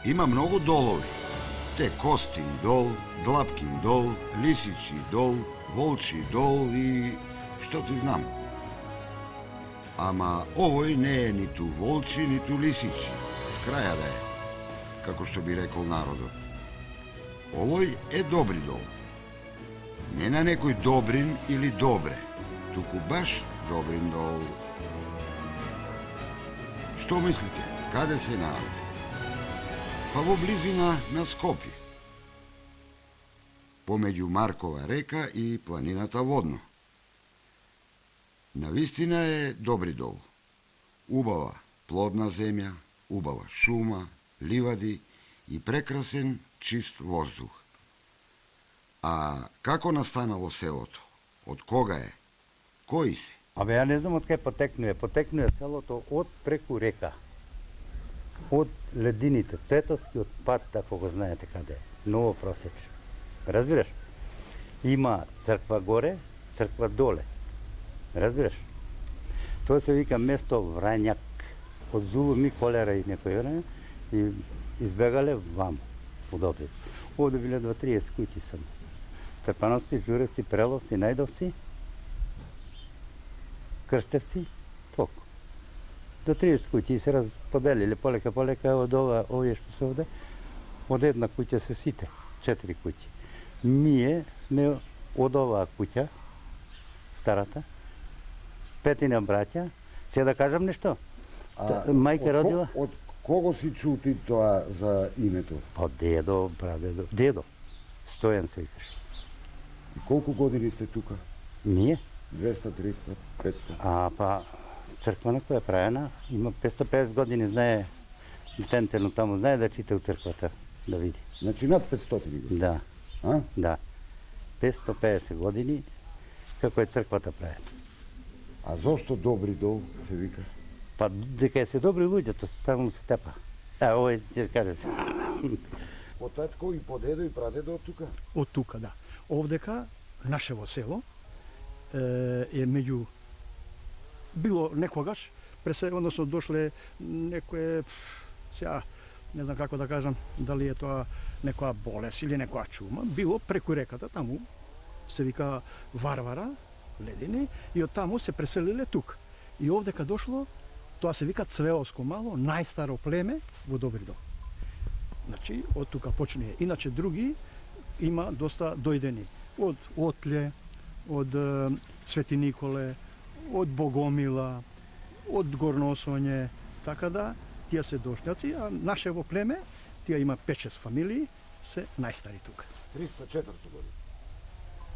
Има многу долови. Те Костин дол, Длапкин дол, Лисичи дол, Волчи дол и што ти знам. Ама овој не е ниту Волчи, ниту Лисичи. Краја да е, како што би рекол народот. Овој е Добри дол. Не на некој Добрин или Добре, туку баш Добрин дол. Што мислите, каде се наоѓа? Па во близина на Скопје. Помеѓу Маркова река и планината Водно. Навистина е Добри дол. Убава плодна земја, убава шума, ливади и прекрасен чист воздух. А како настанало селото? Од кога е? Кои се? Абе, ја не знам од кај потекнуе. Потекнуе селото од преку река. Од ледините, Цветовскиот пат, ако го знаете каде е. Ново Просеч. Разбираш? Има црква горе, црква доле. Разбираш? Тоа се вика место Врањак. Од зулуми, колера и некој време и избегале вам, подобри. Овде биле 2-30 куќи само. Трпановци, Журевци, Преловци, Најдовци, Крстевци, толку. До 30 куќи се разподелили полека од овие што се овде. Од една куќа се сите, 4 куќи. Ние сме од оваа куќа, старата, 5 браќа. Се да кажам нешто? Мајка родила. Од кого си чул ти тоа за името? Па дедо, прадедо, дедо. Стојан се викаш. И колку години сте тука? Ние? 200, 300, 500. Па црква на која е правена, има 550 години, знае Тенцено таму, знае да чита у црквата, да види. Значи над 500 години? Да. А? Да. 550 години како е црквата правена. А зошто Добри дол се вика? Па дека се добри луѓе, тоа само се тепа. Овој ќе каже се. По татко и по дедо и прадедо од тука? Од тука, да. Овдека, нашево село, е меѓу... Било некогаш, односно дошле некое... Сега, не знам како да кажам, дали е тоа некоја болест или некоја чума. Било преку реката, таму се вика Варвара, Ледини, и од таму се преселиле тук. И овдека дошло, тоа се вика Цвеовско мало, најстаро племе во Добри дол. Значи, од тука почне. Иначе други има доста дојдени. Од Отле, од Свети Николе, од Богомила, од Горносоње, така да, тие се дошњаци, а нашево племе, тие има 5-6 фамилии, се најстари тука. 300-400 години?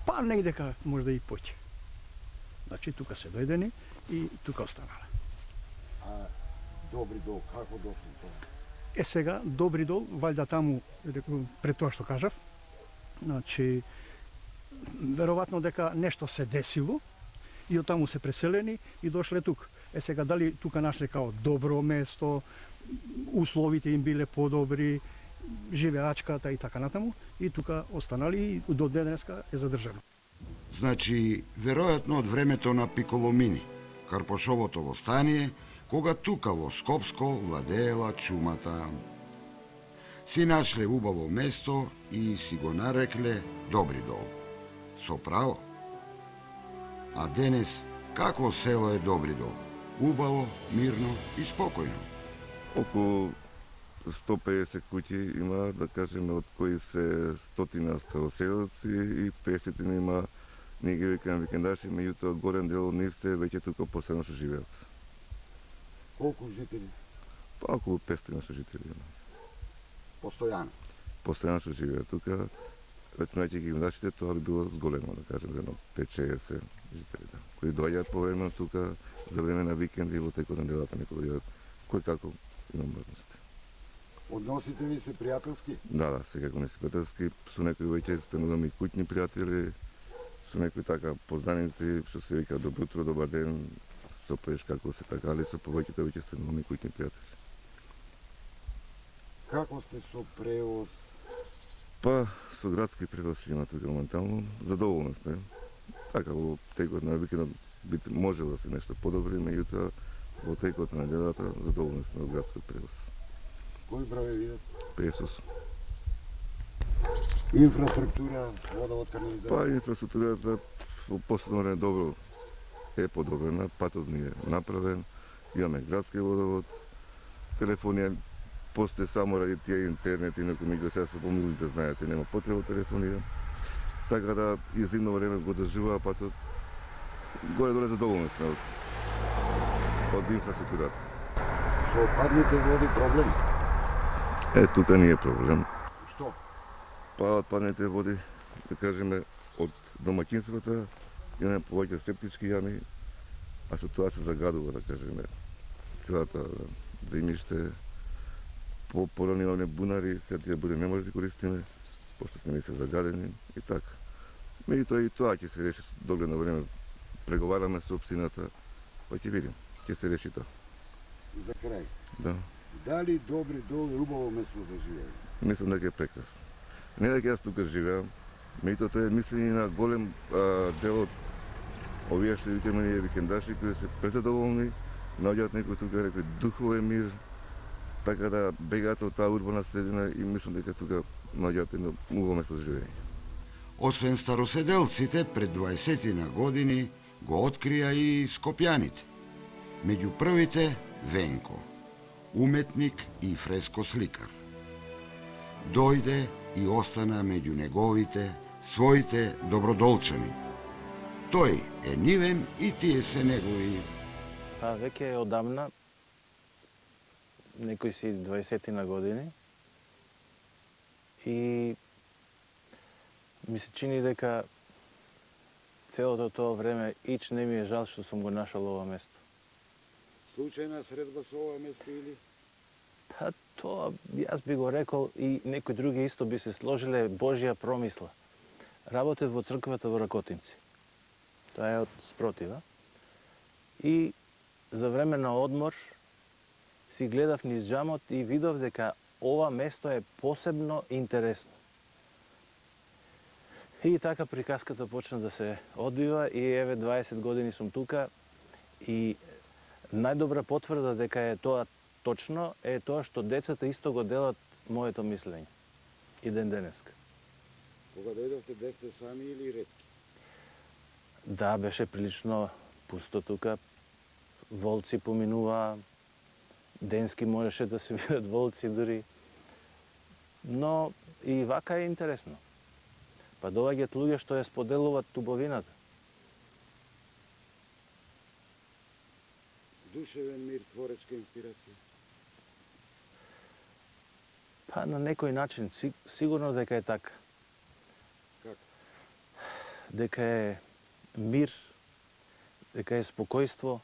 Па негдека можда и поќе. Значи, тука се дојдени и тука останале. А Добри дол, како дошло тоа? Сега, Добри дол, валјда таму, пред тоа што кажав, значи, веројатно дека нешто се десило и од таму се преселени и дошле тук. Сега, дали тука нашле као добро место, условите им биле подобри, живеачката и така натаму, и тука останали и до денеска е задржано. Значи, веројатно од времето на Пиколомини, Карпошовото востание, кога тука во Скопско владеела чумата. Си нашле убаво место и си го нарекле Добри дол. Со право. А денес, какво село е Добри дол? Убаво, мирно и спокојно. Околу 150 куќи има, да кажеме, од кои се 100 староселци и 50 има, ние ги викаме викендаши, меѓутоа горен дел од нив се веќе тука постојано што живеат. Колку жители? Па околу 500 што жители има. Постојано? Постојано што живеат тука, рачунајќи ги гимнашите, тоа би било зголемо, да кажем, за 5-60 жители, да. Кои доаѓаат повремено тука за време на викенди и во текот на делата некои доаѓаат, кој како има можност. Односите ви се пријателски? Да, секако не се пријателски, со некои веќе стануваме и куќни пријатели, со некои така познаници, што се вика добро утро, добар ден, што пееш, како се така, али со повеќето веќе стануваме и куќни пријатели. Како сте со превоз? Па, со градски превоз има тука моментално, задоволни сме. Така, во текот на викендот може да се нешто подобри, меѓутоа во текот на неделата задоволни сме од градскиот превоз. Кои број видат? 58. Инфраструктура, водовод, канализација. Па инфраструктурата во последно време добро е подобрена, патот ни е направен, имаме градски водовод, телефонија постои само ради тие интернет, инаку меѓу сега се помилите, знаете, нема потреба телефонија. Така да изимно време го држува патот. Горе-доле задоволни сме од инфраструктурата. Со отпадните води проблем. Тука не е проблем. Што? Па отпадните води, да кажеме, од домаќинствата имаме повеќе септички јами, а со тоа се загадува, да кажеме, целата земјиште, порани овне бунари, се тие буди не може да користиме, пошто сме се загадени и така. Меѓутоа и тоа ќе се реши со догледно време. Преговараме со општината, па ќе видим, ќе се реши тоа. За крај. Да. Дали добри, убаво место за живење? Мислам дека е прекрасно. Не дека јас тука живеам, меѓутоа тоа е мислење на голем дел од овие што викаме ние викендаши, кои се презадоволни, наоѓаат некој тука некој духовен мир, така да бегаат од таа урбана средина и мислам дека тука наоѓаат едно убаво место за живење. Освен староседелците, пред 20 години го открија и скопјаните. Меѓу првите Венко, уметник и фрескосликар. Дојде и остана меѓу неговите, своите добродолчани. Тој е нивен и тие се негови. Па веќе одамна, некои си 20 на години, и ми се чини дека целото тоа време ич не ми е жал што сум го нашол ова место. Случајна средба со ова место или? Па тоа јас би го рекол и некои други исто би се сложиле Божја промисла. Работев во црквата во Ракотинци. Тоа е од спротива. И за време на одмор си гледав низ џамот и видов дека ова место е посебно интересно. И така приказката почна да се одвива и еве 20 години сум тука и најдобра потврда дека е тоа точно е тоа што децата исто го делат моето мислење и ден денеска. Кога дојдовте бевте сами или ретки? Да, беше прилично пусто тука. Волци поминуваа, денски можеше да се видат волци дури. Но и вака е интересно. Па доаѓаат луѓе што ја споделуваат тубовината. Душевен мир, творечка инспирација? Па на некој начин, сигурно дека е така. Како? Дека е мир, дека е спокојство,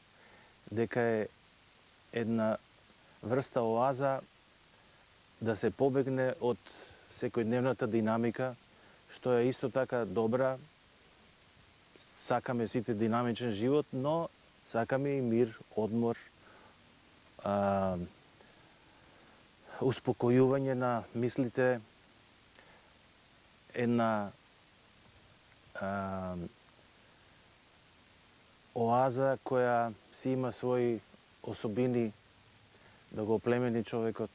дека е една врста оаза да се побегне од секојдневната динамика, што е исто така добра. Сакаме сите динамичен живот, но сакаме и мир, одмор, успокојување на мислите, една оаза која си има своји особини да го оплемени човекот.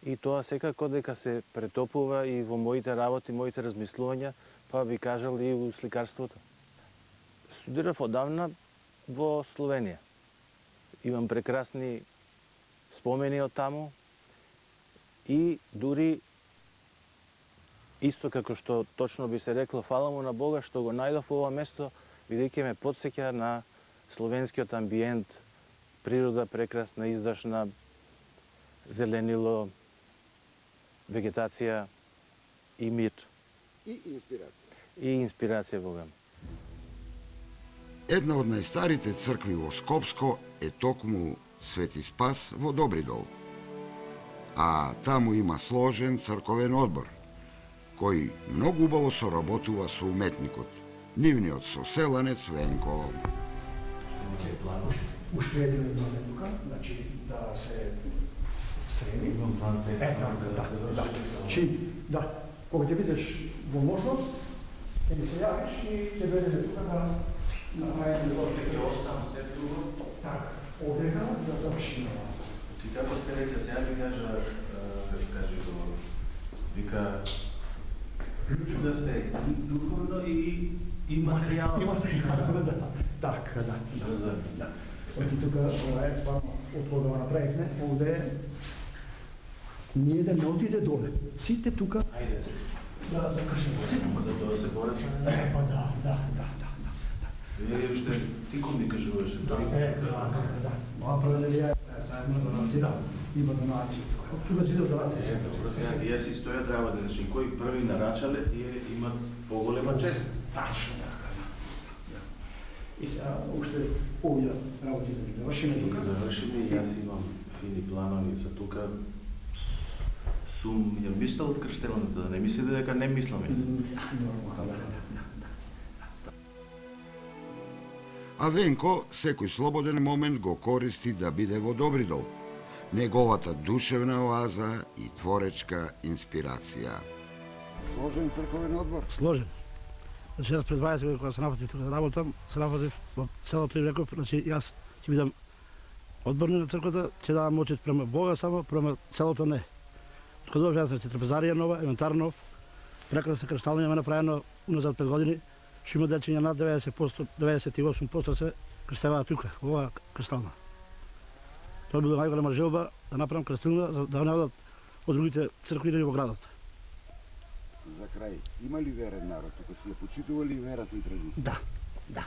И тоа секако дека се претопува и во моите работи, моите размислувања, па би кажал и во сликарството. Студирав одавна во Словенија. Имам прекрасни спомени од таму и дури исто како што точно би се рекло, фала му на Бога што го најдов ова место, бидејќи ме потсеќа на словенскиот амбиент, природа прекрасна, издашна, зеленило, вегетација и мир. И инспирација. И инспирација, Богам. Една од најстарите цркви во Скопско е токму Свети Спас во Добридол. А таму има сложен црковен одбор, кој многу убаво соработува со уметникот, нивниот соселанец Венко. Уште еден план тука, значи да се среди. Да. Кога ќе бидеш во можност, ќе ми се јавиш и ќе бидеме тука да направиме тоа. Ќе оставам се друго. Така, овдека да завршиме. Ти како сте рекли, сега ми кажа кажи го, вика, да сте и духовно и материјално. Така, да. Брзо. Да. Оти тука, ова е стварно, од кога го направивме, овде ние да не отиде доле. Сите тука Ајде се. да кршиме. Сите. За тоа се борат. Па да. Вие уште тиком ми кажуваше. Да. Ова проведелија заедно донација, да. Има донација. Тука си донација. Добро, сега тие си стојат работа, значи кои први нарачале, тие имат поголема чест. Тачно така, да. И сега уште овие работи да ги завршиме тука. Завршиме и јас имам фини планови за тука. Сум ја мислел од крштелната, да не мислите дека не мисламе. А Венко секој слободен момент го користи да биде во Добридол, неговата душевна оаза и творечка инспирација. Сложен црковен одбор. Сложен. Значи, јас пред 20 години кога се нафатив тука да работам, се нафатив во селото и реков, значи јас ќе бидам одборник на црквата, ќе давам мочет према Бога само, према селото не. Кога дојдов јас, трапезарија нова, инвентар нов, прекрасна кршталня ме направено уназад 5 години, што има дечиња над 90%, 98% се крштеваат тука, ова крштална. Тоа била најголема желба да направам крстилна, за да не одат од другите цркви или во градот. За крај, има ли верен народ тука? Си ја почитува ли верата и традицијата? Да.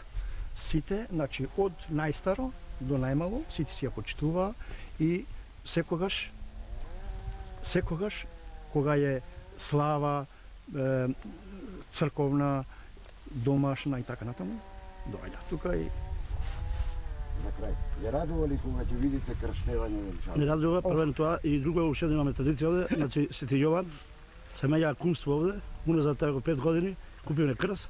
Сите, значи од најстаро до најмало, сите си ја почитува и секогаш кога е слава црковна, домашна и така натаму, доаѓа тука и За крај, ја радува ли кога ќе видите крштевање величано? не радува првено тоа и друго уште имаме традиција овде, значи Свети Јован, семеја кумство овде, уназад тако 5 години, купивме крст,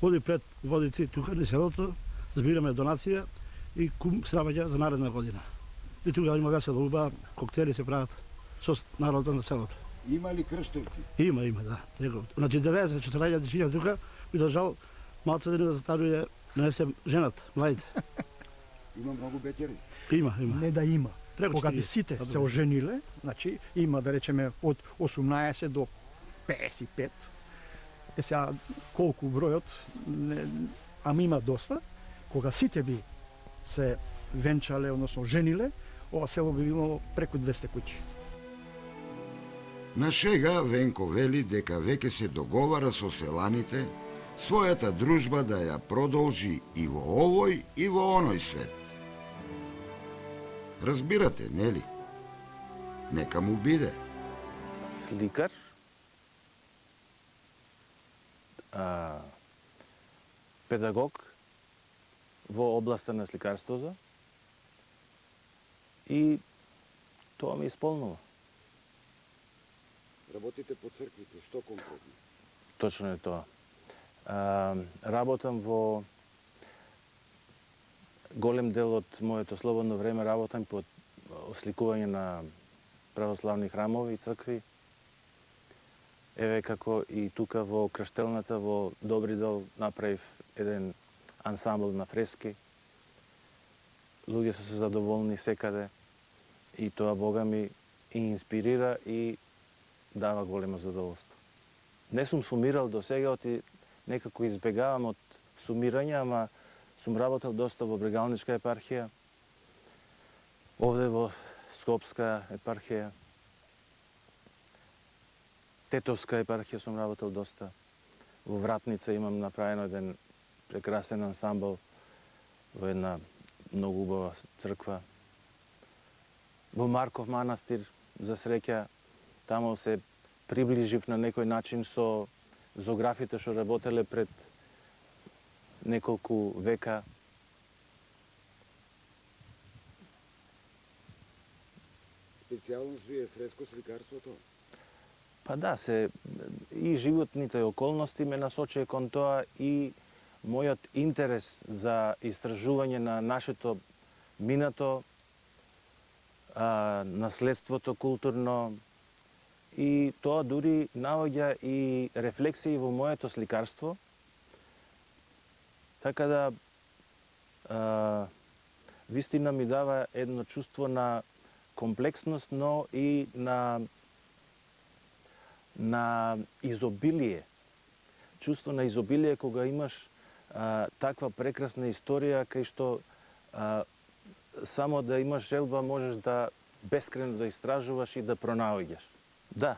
оди пред водите тука на селото, збираме донација и кум се наоѓа за наредна година. И тука има весела уба, коктели се прават со народот на селото. Има ли крштевци? Има, да. Значи 90-40 дишиња тука, и за жал малце да не застарuje, да не се женат, младите. Има многу беќери. Има. Не да има. Преку Кога 40. би сите се ожениле, значи има да речеме од 18 до 55. Сега колку бројот, ама има доста. Кога сите би се венчале, односно жениле, ова село би имало преку 200 куќи. На шега Венко вели дека веќе се договара со селаните својата дружба да ја продолжи и во овој и во оној свет. Разбирате, нели? Нека му биде. Сликар, педагог во областа на сликарството и тоа ме исполнува. Работите по црквите, што конкретно? Точно е тоа. Работам во голем дел од моето слободно време работам по осликување на православни храмови и цркви. Еве како и тука во Крштелната во Добридол направив еден ансамбл на фрески. Луѓето се задоволни секаде и тоа Бога ми и инспирира и дава големо задоволство. Не сум сумирал до сега, оти некако избегавам од сумирање, ама сум работел доста во Брегалничка епархија, овде во Скопска епархија, Тетовска епархија сум работел доста. Во Вратница имам направено еден прекрасен ансамбл во една многу убава црква. Во Марков манастир, за среќа, таму се приближив на некој начин со зографите што работеле пред неколку века. Специјалност ви е фреско сликарството? Па да, и животните околности ме насочи кон тоа и мојот интерес за истражување на нашето минато, наследството културно, и тоа дури наоѓа и рефлексии во моето сликарство. Така да, вистина ми дава едно чувство на комплексност, но и на изобилие. Чувство на изобилие кога имаш таква прекрасна историја кај што само да имаш желба можеш да бескрено да истражуваш и да пронаоѓаш. Да,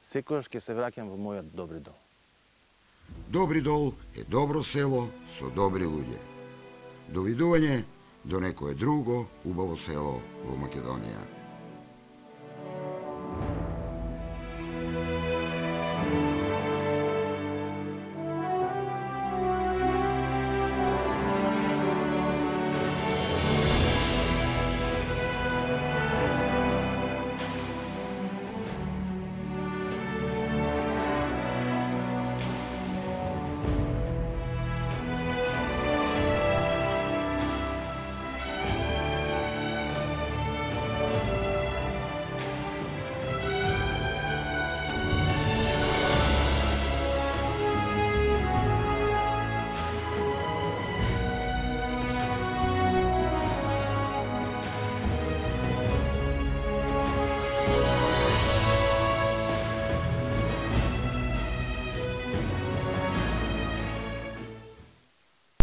секогаш ќе се враќам во мојот Добри дол. Добри дол е добро село со добри луѓе. Довидување до некое друго убаво село во Македонија.